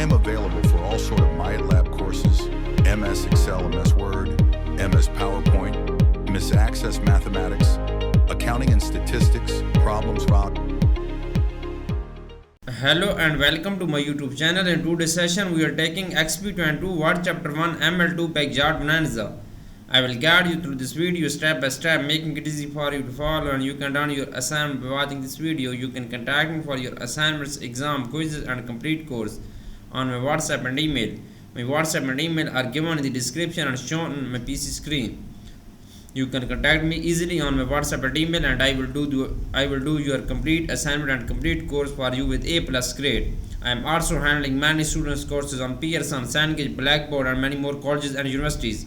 am available for all sort of MyLab courses, MS Excel, MS Word, MS PowerPoint, MS Access Mathematics, Accounting and Statistics, Problems Rock. Hello and welcome to my YouTube channel. In today's session we are taking XP22 Word Chapter 1 ML2 Backyard Bonanza. I will guide you through this video step by step, making it easy for you to follow, and you can run your assignment by watching this video. You can contact me for your assignments, exam, quizzes and complete course on my WhatsApp and email. My WhatsApp and email are given in the description and shown on my PC screen. You can contact me easily on my WhatsApp and email, and I will do your complete assignment and complete course for you with A+ grade. I am also handling many students courses on Pearson, Cengage, Blackboard and many more colleges and universities.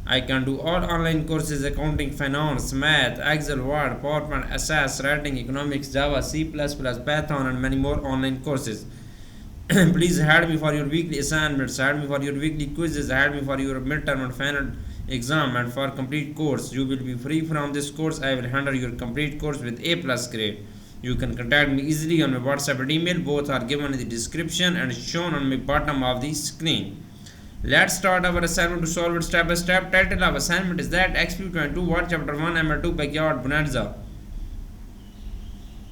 I can do all online courses: accounting, finance, math, Excel, Word, PowerPoint, SAS, writing, economics, Java, C++, Python and many more online courses. Please add me for your weekly assignments, add me for your weekly quizzes, add me for your midterm and final exam, and for complete course. You will be free from this course. I will handle your complete course with A+ grade. You can contact me easily on my WhatsApp and email. Both are given in the description and shown on my bottom of the screen. Let's start our assignment to solve it step by step. Title of assignment is that XP22 Word Chapter 1 ML2 Backyard Bonanza.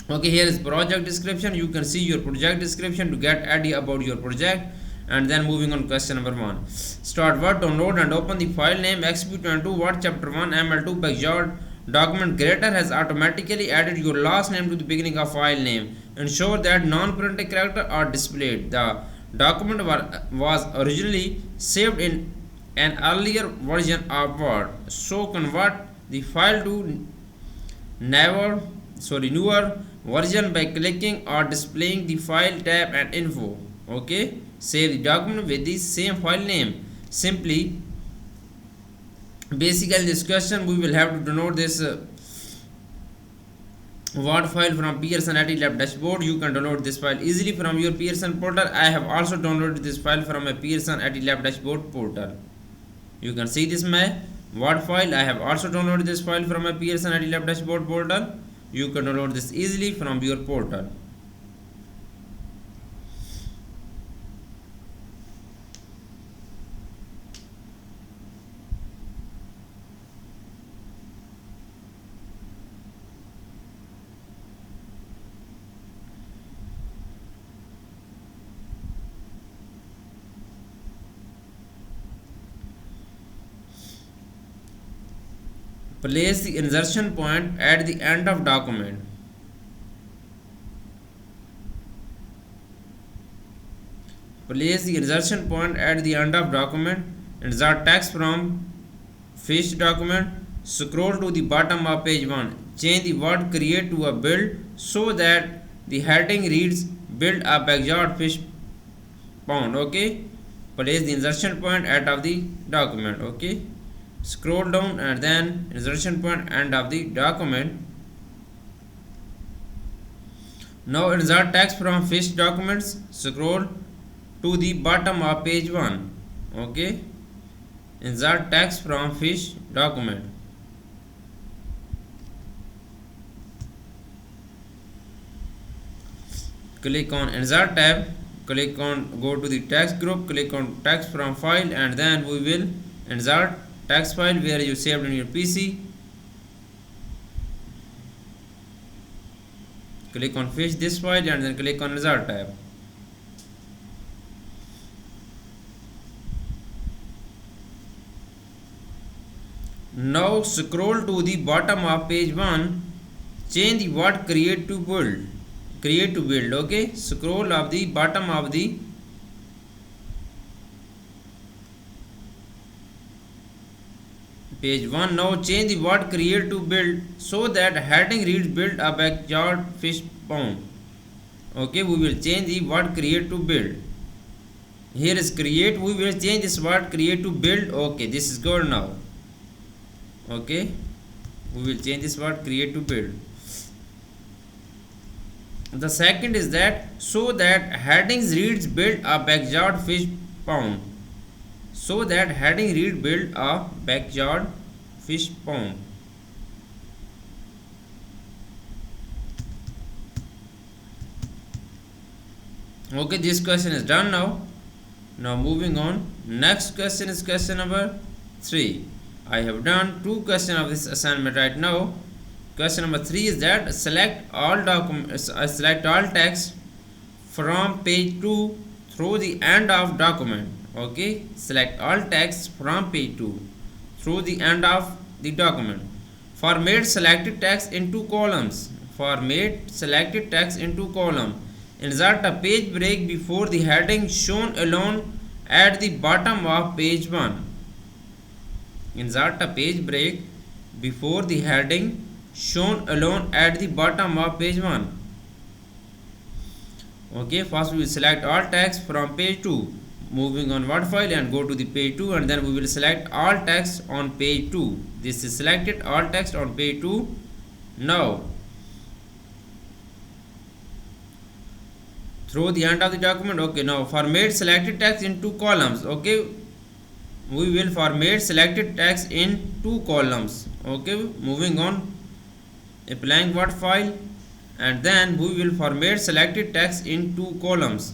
Okay, here is project description. You can see your project description to get idea about your project. And then moving on, question number 1. Start Word, download and open the file name XP22 Word Chapter 1 ML2 Backyard document. Creator has automatically added your last name to the beginning of file name. Ensure that non-printed characters are displayed. The document was originally saved in an earlier version of Word. So convert the file to newer version by clicking or displaying the file tab and info. Okay, save the document with the same file name. Basically in this question we will have to download this Word file from Pearson IT-Lab dashboard. You can download this file easily from your Pearson portal. I have also downloaded this file from a Pearson IT-Lab dashboard portal. You can see this my Word file. I have also downloaded this file from a Pearson IT-Lab dashboard portal. You can download this easily from your portal. Place the insertion point at the end of document. Place the insertion point at the end of document. Insert text from fish document. Scroll to the bottom of page 1. Change the word create to a build so that the heading reads build a backyard fish pond. Okay. Place the insertion point at of the document. Okay. Scroll down and then insertion point end of the document. Now insert text from fish documents. Scroll to the bottom of page 1. Okay, insert text from fish document. Click on insert tab, click on go to the text group, click on text from file, and then we will insert text file where you saved in your PC. Click on fish this file and then click on insert tab. Now scroll to the bottom of page 1. Change the word create to build. Create to build. Okay, scroll of the bottom of the page 1. Now change the word create to build so that heading reads build a backyard fish pond. Okay, we will change the word create to build. Here is create. We will change this word create to build. Okay, this is good now. Okay, we will change this word create to build. The second is that so that headings reads build a backyard fish pond. So that heading read build a backyard fish pond. Okay, this question is done now. Now moving on, next question is question number 3. I have done 2 questions of this assignment right now. Question number 3 is that select all text from page 2 through the end of document. Okay, select all text from page 2 through the end of the document. Format selected text into columns. Format selected text into column. Insert a page break before the heading shown alone at the bottom of page 1. Insert a page break before the heading shown alone at the bottom of page 1. Okay, first we will select all text from page 2. Moving on Word file and go to the page 2, and then we will select all text on page 2. This is selected all text on page 2. Now through the end of the document. Okay, now format selected text into columns. Okay, we will format selected text in 2 columns. Okay, moving on, a blank Word file, and then we will format selected text in 2 columns.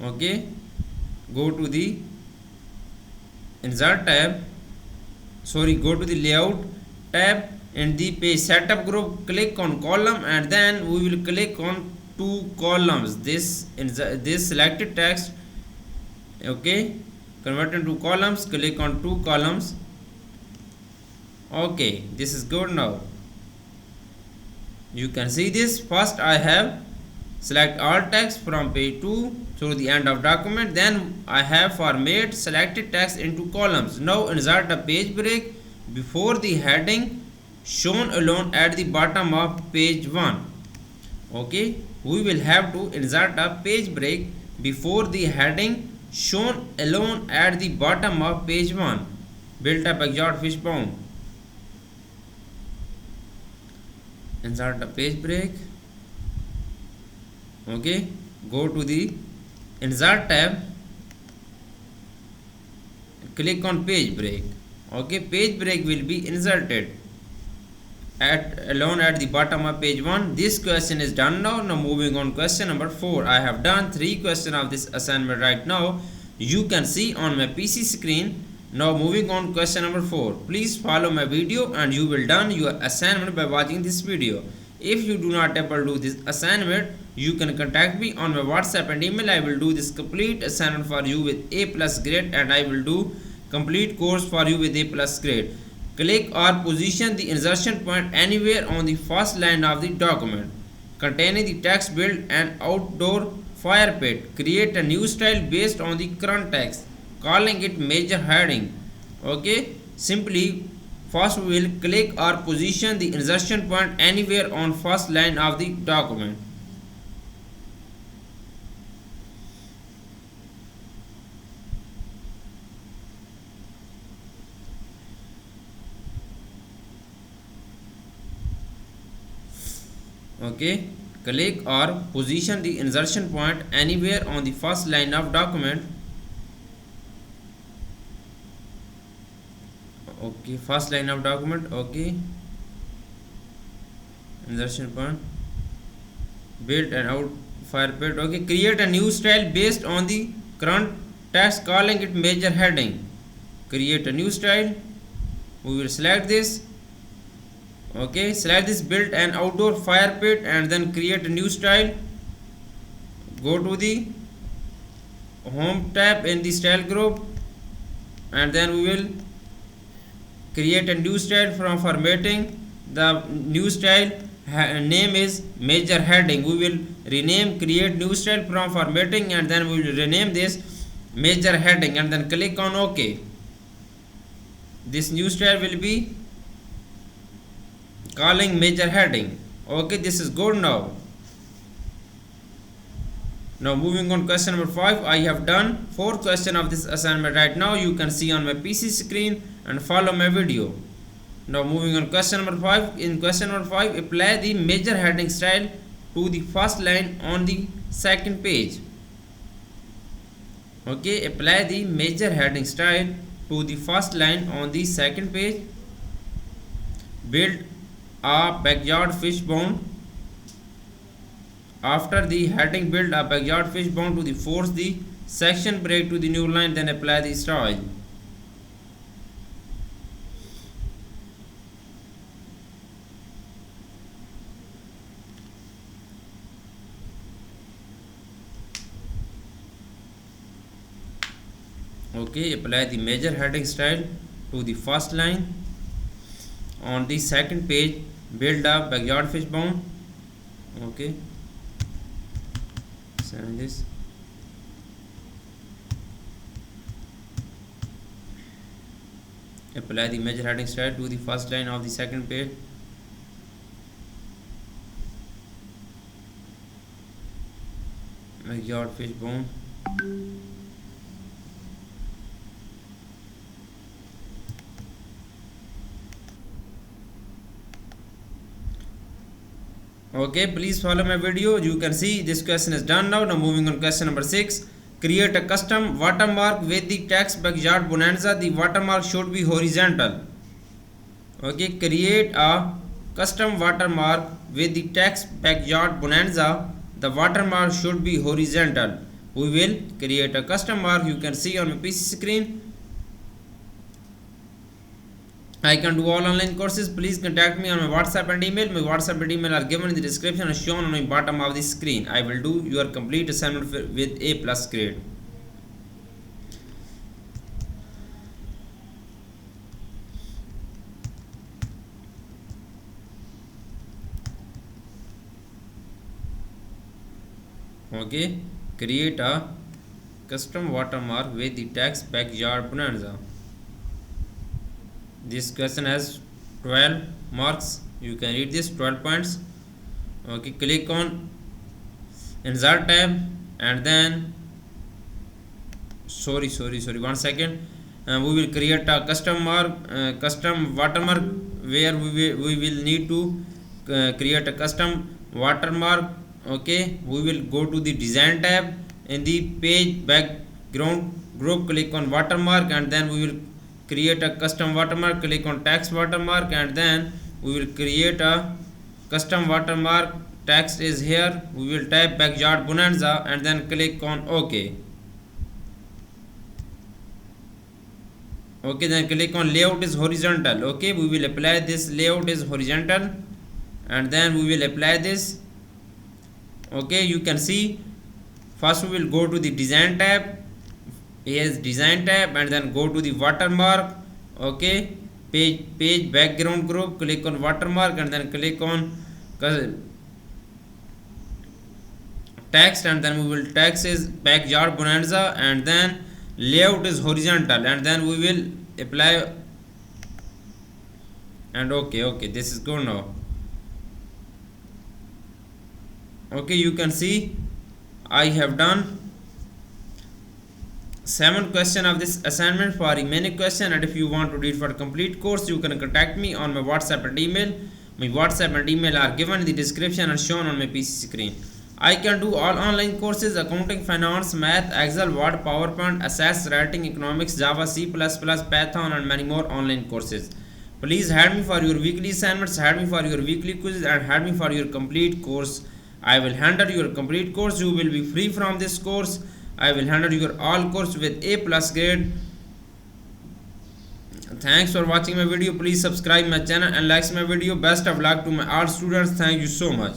Okay, go to the insert tab, go to the layout tab. In the page setup group, click on column, and then we will click on 2 columns. This selected text, okay, convert into columns, click on 2 columns. Okay, this is good. Now you can see this. First I have select all text from page 2 through the end of document, then I have format selected text into columns. Now insert a page break before the heading shown alone at the bottom of page 1. Okay, we will have to insert a page break before the heading shown alone at the bottom of page 1. Build a backyard fishbone. Insert a page break. Okay, go to the insert tab, click on page break. Okay, page break will be inserted alone at the bottom of page 1. This question is done now. Now moving on question number 4. I have done 3 questions of this assignment right now. You can see on my PC screen. Now moving on question number 4. Please follow my video and you will done your assignment by watching this video. If you do not able to do this assignment, you can contact me on my WhatsApp and email. I will do this complete assignment for you with A+ grade, and I will do complete course for you with A+ grade. Click or position the insertion point anywhere on the first line of the document containing the text. Build an outdoor fire pit. Create a new style based on the current text, calling it major heading. Okay, simply first we will click or position the insertion point anywhere on first line of the document. Okay, click or position the insertion point anywhere on the first line of document. Okay, first line of document. Okay, insertion point, build an out fire pit. Okay, create a new style based on the current text, calling it major heading. Create a new style. We will select this. Okay, select this, build an outdoor fire pit, and then create a new style. Go to the home tab in the style group, and then we will create a new style from formatting. The new style name is major heading. We will rename create new style from formatting, and then we will rename this major heading, and then click on OK. This new style will be calling major heading. Okay, this is good. Now moving on question number 5. I have done 4 questions of this assignment right now. You can see on my PC screen and follow my video. Now moving on question number 5. In question number 5, apply the major heading style to the first line on the second page. Okay, apply the major heading style to the first line on the second page. Build a backyard fishbone. After the heading, build a backyard fish bond to the force the section break to the new line, then apply the style. Okay, apply the major heading style to the first line. On the second page, build a backyard fish bond. Okay, send this. Apply the major heading style to the first line of the second page. Backyard fish bone. Okay, please follow my video. You can see this question is done now. Now moving on question number 6. Create a custom watermark with the text backyard bonanza. The watermark should be horizontal. Okay, create a custom watermark with the text backyard bonanza. The watermark should be horizontal. We will create a custom mark. You can see on my PC screen. I can do all online courses. Please contact me on my WhatsApp and email. My WhatsApp and email are given in the description and shown on my bottom of the screen. I will do your complete assignment with A+ grade. Okay, create a custom watermark with the text backyard bonanza. This question has 12 marks. You can read this 12 points. Okay, click on insert tab and then sorry 1 second. We will create a custom watermark where we will need to create a custom watermark. Okay, we will go to the design tab. In the page background group, click on watermark and then we will create a custom watermark. Click on text watermark and then we will create a custom watermark. Text is here. We will type backyard bonanza and then click on OK. Okay, then click on layout is horizontal. Okay, we will apply this layout is horizontal and then we will apply this. Okay, you can see first we will go to the design tab. Here's design tab and then go to the watermark. Okay, page background group, click on watermark and then click on text and then we will text is backyard bonanza and then layout is horizontal and then we will apply and okay, this is good now. Okay, you can see I have done 7 questions of this assignment for remaining question, and if you want to read for complete course you can contact me on my WhatsApp and email. My WhatsApp and email are given in the description and shown on my PC screen. I can do all online courses: accounting, finance, math, Excel, Word, PowerPoint, assess, writing, economics, Java, C++, Python and many more online courses. Please add me for your weekly assignments, add me for your weekly quizzes and add me for your complete course. I will handle your complete course. You will be free from this course. I will handle your all course with A+ grade. Thanks for watching my video. Please subscribe my channel and like my video. Best of luck to my all students. Thank you so much.